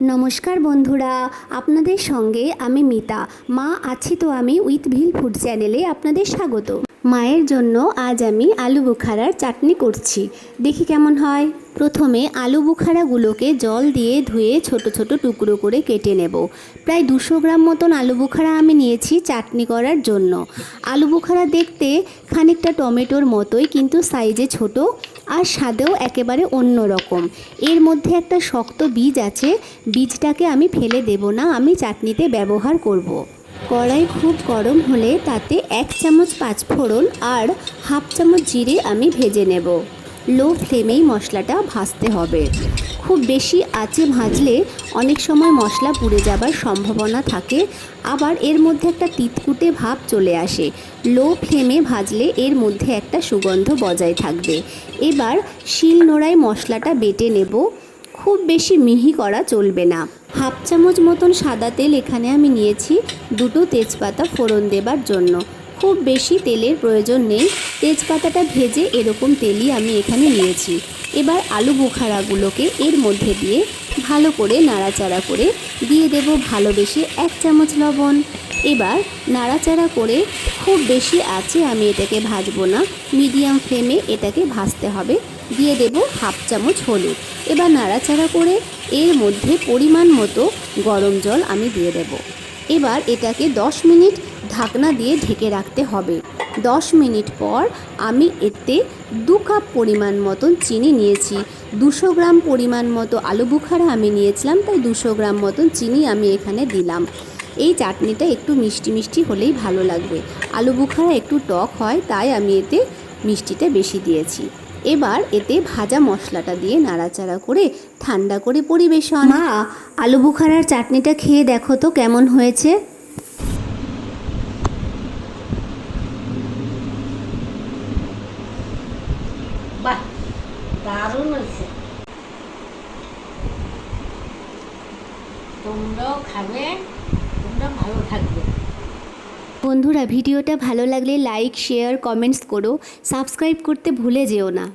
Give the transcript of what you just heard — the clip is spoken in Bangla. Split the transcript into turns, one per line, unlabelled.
নমস্কার বন্ধুরা, আপনাদের সঙ্গে আমি মিতা। মা আছি তো আমি উইথ ভিল ফুড চ্যানেলে আপনাদের স্বাগত। মায়ের জন্য আজ আমি আলু বোখারার চাটনি করছি, দেখি কেমন হয়। প্রথমে আলু বোখারাগুলোকে জল দিয়ে ধুয়ে ছোট ছোট টুকরো করে কেটে নেব। প্রায় 200 গ্রাম মতন আলু বোখারা আমি নিয়েছি চাটনি করার জন্য। আলু বোখারা দেখতে খানিকটা টমেটোর মতোই, কিন্তু সাইজে ছোট আর স্বাদেও একেবারে অন্য রকম। এর মধ্যে একটা শক্ত বীজ আছে, বীজটাকে আমি ফেলে দেব না, আমি চাটনিতে ব্যবহার করব। কড়াই খুব গরম হলে তাতে 1 চামচ পাঁচফোড়ন আর হাফ চামচ জিরে আমি ভেজে নেব। লো ফ্লেমেই মশলাটা ভাজতে হবে। খুব বেশি আঁচে ভাজলে অনেক সময় মশলা পুড়ে যাবার সম্ভাবনা থাকে, আবার এর মধ্যে একটা তিতকুটে ভাব চলে আসে। লো ফ্লেমে ভাজলে এর মধ্যে একটা সুগন্ধ বজায় থাকবে। এবার শিলনোড়ায় মশলাটা বেটে নেব। খুব বেশি মিহি করা চলবে না। হাফ চামচ মতন সাদা তেল এখানে আমি নিয়েছি, 2টো তেজপাতা ফোড়ন দেবার জন্য। খুব বেশি তেলের প্রয়োজন নেই, তেজপাতাটা ভেজে এরকম তেলই আমি এখানে নিয়েছি। এবার আলু বোখারাগুলোকে এর মধ্যে দিয়ে ভালো করে নাড়াচাড়া করে দিয়ে দেব ভালোবেসে 1 চামচ লবণ। এবার নাড়াচাড়া করে খুব বেশি আঁচে আমি এটাকে ভাজবো না, মিডিয়াম ফ্লেমে এটাকে ভাজতে হবে। দিয়ে দেব হাফ চামচ হলুদ। এবার নাড়াচাড়া করে এর মধ্যে পরিমাণ মতো গরম জল আমি দিয়ে দেব। এবার এটাকে 10 মিনিট ঢাকনা দিয়ে ঢেকে রাখতে হবে। 10 মিনিট পর আমি এতে 2 কাপ পরিমাণ মতন চিনি নিয়েছি। 200 গ্রাম পরিমাণ মতো আলু বোখারা আমি নিয়েছিলাম, তাই 200 গ্রাম মতন চিনি আমি এখানে দিলাম। এই চাটনিটা একটু মিষ্টি মিষ্টি হলেই ভালো লাগবে। আলু বোখারা একটু টক হয়, তাই আমি এতে মিষ্টিটা বেশি দিয়েছি। এবার এতে ভাজা মশলাটা দিয়ে নাড়াচাড়া করে ঠান্ডা করে পরিবেশন। মা, আলু বোখারার চাটনিটা খেয়ে দেখো তো কেমন হয়েছে।
বাহ, দারুণ হয়েছে। তোমরাও খাবে, তোমরা ভালো থাকবে।
বন্ধুরা, ভিডিওটা ভালো লাগলে লাইক, শেয়ার, কমেন্টস করো। সাবস্ক্রাইব করতে ভুলে যেও না।